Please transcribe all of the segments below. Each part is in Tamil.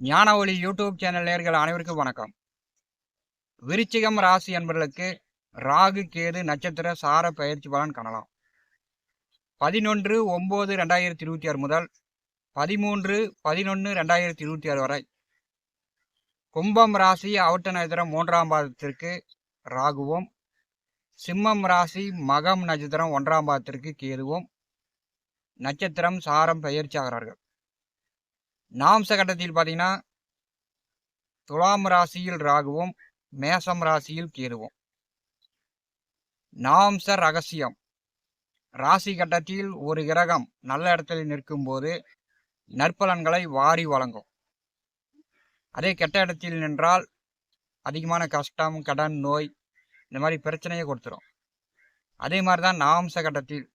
ஞான ஒளி யூடியூப் சேனல் நேயர்கள் அனைவருக்கும் வணக்கம். விருச்சிகம் ராசி என்பவர்களுக்கு ராகு கேது நட்சத்திர சார பயிற்சி பலன் காணலாம். 11/9/2026 முதல் 13/11/2026 வரை கும்பம் ராசி அவிட்ட நட்சத்திரம் 3ஆம் பாதத்திற்கு ராகுவும், சிம்மம் ராசி மகம் நட்சத்திரம் 1ஆம் பாதத்திற்கு கேதுவும் நட்சத்திரம் சாரம் பயிற்சி ஆகிறார்கள். நாம்ச கட்டத்தில் பார்த்தீங்கன்னா துலாம் ராசியில் ராகுவும், மேசம் ராசியில் கேதுவும். நாம்ச ரகசியம்: ராசி கட்டத்தில் ஒரு கிரகம் நல்ல இடத்தில் நிற்கும் போது நற்பலன்களை வாரி வழங்கும். அதே கெட்ட இடத்தில் நின்றால் அதிகமான கஷ்டம், கடன், நோய் இந்த மாதிரி பிரச்சனையை கொடுத்துரும். அதே மாதிரி தான் நாம்ச கட்டத்தில்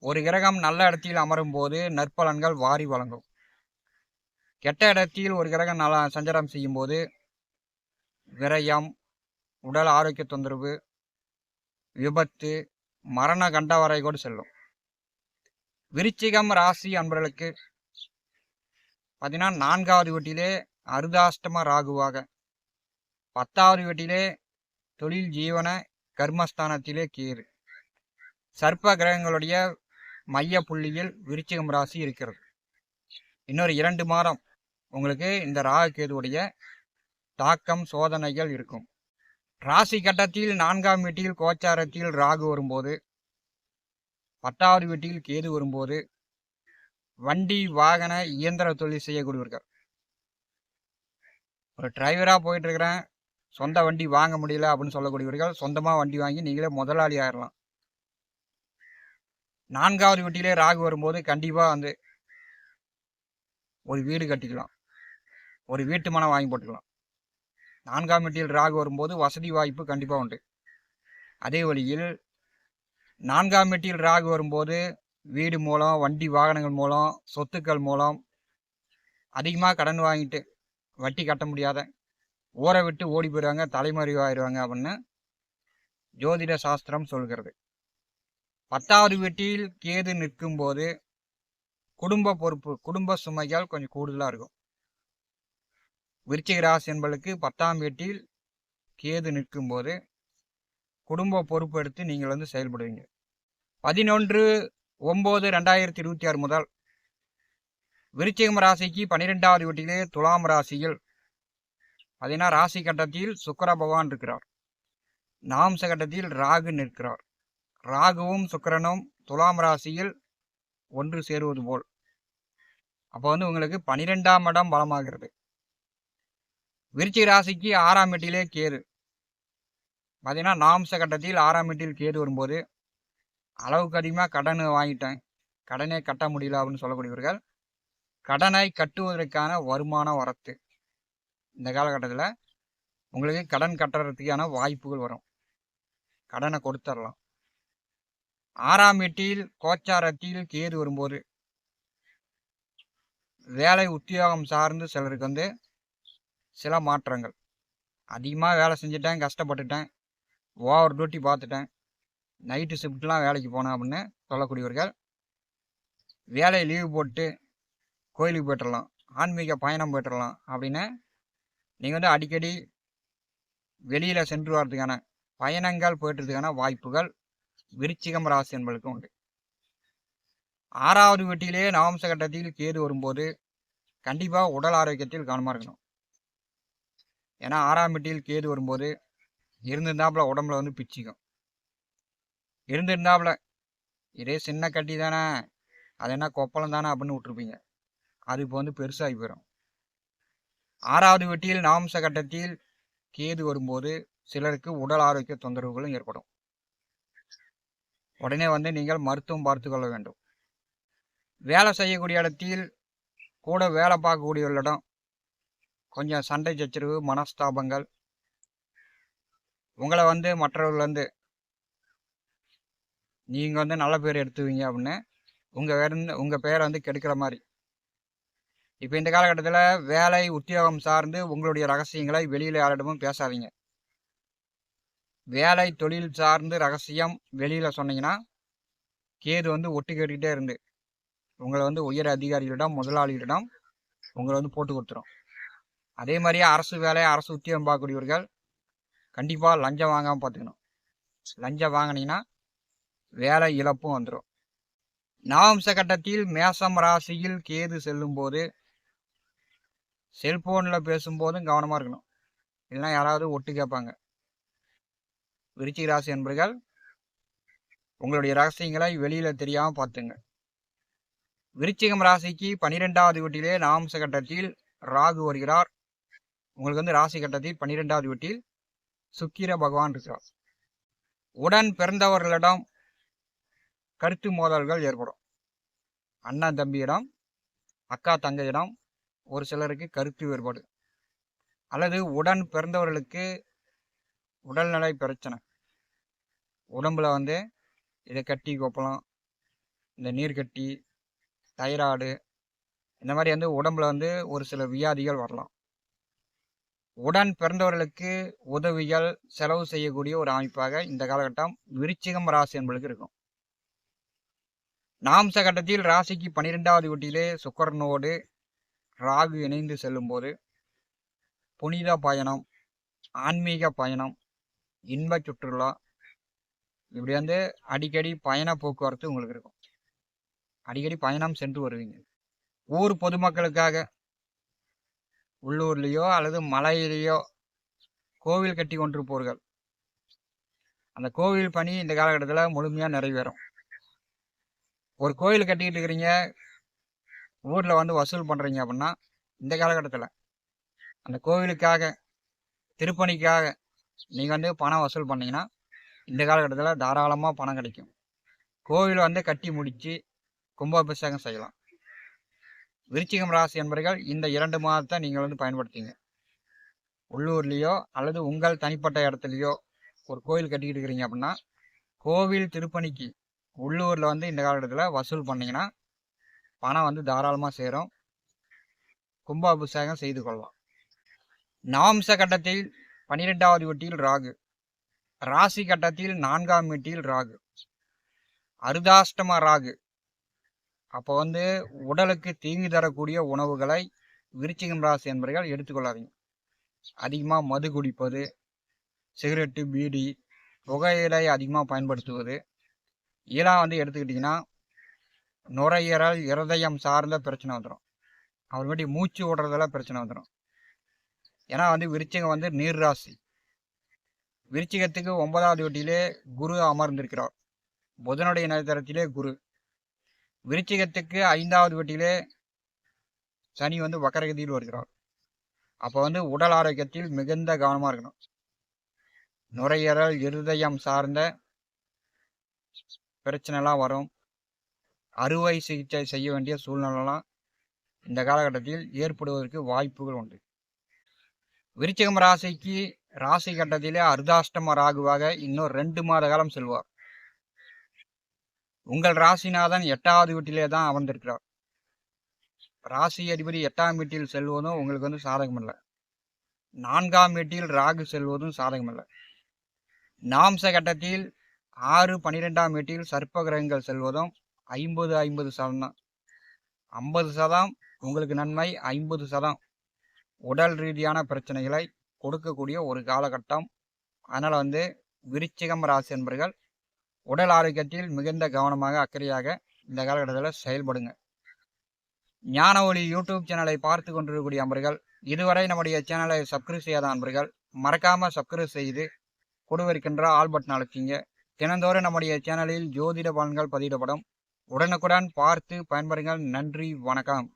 ஒரு கிரகம் நல்ல இடத்தில் அமரும் போது நற்பலன்கள் வாரி வழங்கும். கெட்ட இடத்தில் ஒரு கிரகம் நல்லா சஞ்சாரம் செய்யும் போது விரயம், உடல் ஆரோக்கிய தொந்தரவு, விபத்து, மரண கண்ட வரை கூட செல்லும். விருச்சிகம் ராசி அன்பர்களுக்கு பார்த்தீங்கன்னா 4வது வீட்டிலே அருதாஷ்டம ராகுவாக, 10வது வீட்டிலே தொழில் ஜீவன கர்மஸ்தானத்திலே கேது, சர்ப்ப கிரகங்களுடைய மைய புள்ளியில் விருச்சிகம் ராசி இருக்கிறது. இன்னொரு 2 மாதம் உங்களுக்கு இந்த ராகு கேதுவுடைய தாக்கம், சோதனைகள் இருக்கும். ராசி கட்டத்தில் 4ஆம் வீட்டில் கோச்சாரத்தில் ராகு வரும்போது, 10வது வீட்டில் கேது வரும்போது வண்டி, வாகன, இயந்திர தொழில் செய்யக்கூடியவர்கள், ஒரு டிரைவராக போயிட்டு இருக்கிறேன், சொந்த வண்டி வாங்க முடியல அப்படின்னு சொல்லக்கூடியவர்கள் சொந்தமாக வண்டி வாங்கி நீங்களே முதலாளி ஆயிடலாம். 4வது வீட்டிலே ராகு வரும்போது கண்டிப்பாக வந்து ஒரு வீடு கட்டிக்கலாம், ஒரு வீட்டு மனம் வாங்கி போட்டுக்கலாம். 4ஆம் வீட்டில் ராகு வரும்போது வசதி வாய்ப்பு கண்டிப்பாக உண்டு. அதே வழியில் 4ஆம் வீட்டில் ராகு வரும்போது வீடு மூலம், வண்டி வாகனங்கள் மூலம், சொத்துக்கள் மூலம் அதிகமாக கடன் வாங்கிட்டு வட்டி கட்ட முடியாத ஊரை விட்டு ஓடி போயிடுவாங்க, தலைமறைவாயிடுவாங்க அப்படின்னு ஜோதிட சாஸ்திரம் சொல்கிறது. 10வது வீட்டில் கேது நிற்கும் போது குடும்ப பொறுப்பு, குடும்ப சுமைகள் கொஞ்சம் கூடுதலாக இருக்கும். விருச்சிக ராசி என்பதற்கு 10ஆம் வீட்டில் கேது நிற்கும் போது குடும்ப பொறுப்பு எடுத்து நீங்கள் வந்து செயல்படுவீங்க. 11/9/2026 முதல் விருச்சிகம் ராசிக்கு 12வது வீட்டிலே துலாம் ராசியில் பார்த்தீங்கன்னா ராசி கட்டத்தில் சுக்கிர பகவான் இருக்கிறார். நாம்ச கட்டத்தில் ராகு நிற்கிறார். ராகுவும் சுக்கிரனும் துலாம் ராசியில் ஒன்று சேருவது போல் அப்போ வந்து உங்களுக்கு 12ஆம் இடம் பலமாகிறது. விருச்சிக ராசிக்கு 6ஆம் வீட்டிலே கேது பார்த்தீங்கன்னா நாம்ச கட்டத்தில் 6ஆம் வீட்டில் கேது வரும்போது அளவுக்கு அதிகமாக கடன் வாங்கிட்டேன், கடனே கட்ட முடியல அப்படின்னு சொல்லக்கூடியவர்கள் கடனை கட்டுவதற்கான வருமான வரத்து இந்த காலகட்டத்தில் உங்களுக்கு கடன் கட்டுறதுக்கான வாய்ப்புகள் வரும், கடனை கொடுத்துடலாம். 6ஆம் வீட்டில் கோச்சாரத்தில் கேது வரும்போது வேலை உத்தியோகம் சார்ந்து சிலருக்கு வந்து சில மாற்றங்கள், அதிகமாக வேலை செஞ்சுட்டேன், கஷ்டப்பட்டுட்டேன், ஓவர் டியூட்டி பார்த்துட்டேன், நைட்டு ஷிஃப்ட்லாம் வேலைக்கு போனேன் அப்படின்னு சொல்லக்கூடியவர்கள் வேலையை லீவு போட்டு கோயிலுக்கு போய்ட்டுடலாம், ஆன்மீக பயணம் போய்ட்டுடலாம் அப்படின்னு நீங்கள் வந்து அடிக்கடி வெளியில் சென்று வர்றதுக்கான பயணங்கள் போய்ட்டுறதுக்கான வாய்ப்புகள் விருச்சிகம் ராசி என்பதற்கு உண்டு. 6வது வீட்டிலே நவம்ச கட்டத்தில் கேது வரும்போது கண்டிப்பாக உடல் ஆரோக்கியத்தில் கவனமாக இருக்கணும். ஏன்னா 6ஆம் வீட்டில் கேது வரும்போது இருந்திருந்தாப்புல உடம்புல வந்து பிச்சுக்கும், இருந்திருந்தாப்புல இதே சின்ன கட்டி தானே, அது என்ன கொப்பளம் தானே அப்படின்னு விட்டுருப்பீங்க, அது இப்போ வந்து பெருசாகி போயிடும். 6வது வீட்டில் நவம்ச கட்டத்தில் கேது வரும்போது சிலருக்கு உடல் ஆரோக்கிய தொந்தரவுகளும் ஏற்படும். உடனே வந்து நீங்கள் மருத்துவம் பார்த்து கொள்ள வேண்டும். வேலை செய்யக்கூடிய இடத்தில் கூட வேலை பார்க்கக்கூடியவர்களிடம் கொஞ்சம் சண்டை சச்சரவு, மனஸ்தாபங்கள், உங்களை வந்து மற்றவர்கள் வந்து நீங்கள் வந்து நல்ல பேர் எடுத்துவீங்க அப்படின்னு உங்கள் பேரை வந்து கெடுக்கிற மாதிரி. இப்போ இந்த காலகட்டத்தில் வேலை உத்தியோகம் சார்ந்து உங்களுடைய ரகசியங்களை வெளியில் யாரிடமும் பேசாதீங்க. வேலை தொழில் சார்ந்து ரகசியம் வெளியில் சொன்னீங்கன்னா கேது வந்து ஒட்டு கேட்டுக்கிட்டே இருந்து உங்களை வந்து உயர் அதிகாரிகளிடம், முதலாளிகளிடம் உங்களை வந்து போட்டு கொடுத்துரும். அதே மாதிரியே அரசு வேலை, அரசு உத்தியோகம் பார்க்கக்கூடியவர்கள் கண்டிப்பாக லஞ்சம் வாங்காமல் பார்த்துக்கணும். லஞ்சம் வாங்கினீங்கன்னா வேலை இழப்பும் வந்துடும். நவம்ச கட்டத்தில் மேசம் ராசியில் கேது செல்லும் போது செல்போனில் பேசும்போதும் கவனமாக இருக்கணும். இல்லைன்னா யாராவது ஒட்டு கேட்பாங்க. விருச்சிக ராசி என்பர்கள் உங்களுடைய ரகசியங்களை வெளியில் தெரியாமல் பார்த்துங்க. விருச்சிகம் ராசிக்கு 12வது வீட்டிலே நவம்ச கட்டத்தில் ராகு வருகிறார். உங்களுக்கு வந்து ராசி கட்டத்தில் 12வது வீட்டில் சுக்கிர பகவான் இருக்கிறார். உடன் பிறந்தவர்களிடம் கருத்து மோதல்கள் ஏற்படும். அண்ணன் தம்பியிடம், அக்கா தங்கையிடம் ஒரு சிலருக்கு கருத்து வேறுபாடு, அல்லது உடன் பிறந்தவர்களுக்கு உடல்நிலை பிரச்சனை. உடம்புல வந்து இதை கட்டி கொப்பளம், இந்த நீர்க்கட்டி, தைராய்டு, இந்த மாதிரி வந்து உடம்புல வந்து ஒரு சில வியாதிகள் வரலாம். உடன் பிறந்தவர்களுக்கு உதவிகள் செலவு செய்யக்கூடிய ஒரு அமைப்பாக இந்த காலகட்டம் விருச்சிகம் ராசி என்பதுக்கு இருக்கும். நாம்ச கட்டத்தில் ராசிக்கு 12வது வீட்டிலே சுக்கிரனோடு ராகு இணைந்து செல்லும் போது புனித பயணம், ஆன்மீக பயணம், இன்ப சுற்றுலா, இப்படி வந்து அடிக்கடி பயண போக்குவரத்து உங்களுக்கு இருக்கும். அடிக்கடி பயணம் சென்று வருவீங்க. ஊர் பொதுமக்களுக்காக உள்ளூர்லேயோ அல்லது மலையிலேயோ கோவில் கட்டி கொண்டிருப்பவர்கள், அந்த கோவில் பணி இந்த காலகட்டத்தில் முழுமையாக நிறைவேறும். ஒரு கோயில் கட்டிக்கிட்டு இருக்கிறீங்க, ஊரில் வந்து வசூல் பண்ணுறீங்க அப்படின்னா இந்த காலகட்டத்தில் அந்த கோவிலுக்காக, திருப்பணிக்காக நீங்கள் வந்து பணம் வசூல் பண்ணிங்கன்னா இந்த காலகட்டத்தில் தாராளமாக பணம் கிடைக்கும். கோவில் வந்து கட்டி முடித்து கும்பாபிஷேகம் செய்யலாம். விருச்சிகம் ராசி என்பவர்கள் இந்த 2 மாதத்தை நீங்கள் வந்து பயன்படுத்திங்க. உள்ளூர்லேயோ அல்லது உங்கள் தனிப்பட்ட இடத்துலையோ ஒரு கோவில் கட்டிக்கிட்டு இருக்கிறீங்க அப்படின்னா கோவில் திருப்பணிக்கு உள்ளூரில் வந்து இந்த காலகட்டத்தில் வசூல் பண்ணிங்கன்னா பணம் வந்து தாராளமாக சேரும். கும்பாபிஷேகம் செய்து கொள்ளலாம். நவம்ச கட்டத்தில் 12வது வீட்டில் ராகு, ராசி கட்டத்தில் 4ஆம் வீட்டில் ராகு, அருதாஷ்டம ராகு. அப்போ வந்து உடலுக்கு தீங்கு தரக்கூடிய உணவுகளை விருச்சிகம் ராசி என்பவர்கள் எடுத்துக்கொள்ளாதீங்க. அதிகமாக மது குடிப்பது, சிகரெட்டு, பீடி, புகையிலை அதிகமாக பயன்படுத்துவது, இதெல்லாம் வந்து எடுத்துக்கிட்டிங்கன்னா நுரையீரல், இருதயம் சார்ந்த பிரச்சனை வந்துடும். அப்புறமேட்டி மூச்சு விடுறதெல்லாம் பிரச்சனை வந்துடும். ஏன்னா வந்து விருச்சிகம் வந்து நீர் ராசி. விருச்சிகத்துக்கு 9வது வீட்டிலே குரு அமர்ந்திருக்கிறார். புதனுடைய நட்சத்திரத்திலே குரு. விருச்சிகத்துக்கு 5வது வீட்டிலே சனி வந்து வக்கரகதியில் வருகிறார். அப்போ வந்து உடல் ஆரோக்கியத்தில் மிகுந்த கவனமாக இருக்கணும். நுரையீரல், இருதயம் சார்ந்த பிரச்சனைலாம் வரும். அறுவை சிகிச்சை செய்ய வேண்டிய சூழ்நிலைலாம் இந்த காலகட்டத்தில் ஏற்படுவதற்கு வாய்ப்புகள் உண்டு. விருச்சிகம் ராசிக்கு ராசி கட்டத்திலே அர்த்தாஷ்டம ராகுவாக இன்னும் 2 மாத காலம் செல்வார். உங்கள் ராசிநாதன் 8வது வீட்டிலே தான் அமர்ந்திருக்கிறார். ராசி அதிபதி 8ஆம் வீட்டில் செல்வதும் உங்களுக்கு வந்து சாதகம் இல்லை. 4ஆம் வீட்டில் ராகு செல்வதும் சாதகம் இல்லை. நாம்ச கட்டத்தில் 6, 12ஆம் வீட்டில் சர்ப்ப கிரகங்கள் செல்வதும் 50-50% தான். 50% உங்களுக்கு நன்மை, 50% உடல் ரீதியான பிரச்சனைகளை கொடுக்கக்கூடிய ஒரு காலகட்டம். அதனால் வந்து விருச்சிகம் ராசி என்பவர்கள் உடல் ஆரோக்கியத்தில் மிகுந்த கவனமாக, அக்கறையாக இந்த காலகட்டத்தில் செயல்படுங்க. ஞான ஒளி யூடியூப் சேனலை பார்த்து கொண்டிருக்கக்கூடிய அன்பர்கள், இதுவரை நம்முடைய சேனலை சப்ஸ்கிரைப் செய்யாத அன்பர்கள் மறக்காமல் சப்ஸ்கிரைப் செய்து கொடுவிருக்கின்ற ஆல் பட்டன் அழுத்திங்க. தினந்தோறும் நம்முடைய சேனலில் ஜோதிட பலன்கள் பதிவிடப்படும். உடனுக்குடன் பார்த்து பயன்பெறுங்கள். நன்றி, வணக்கம்.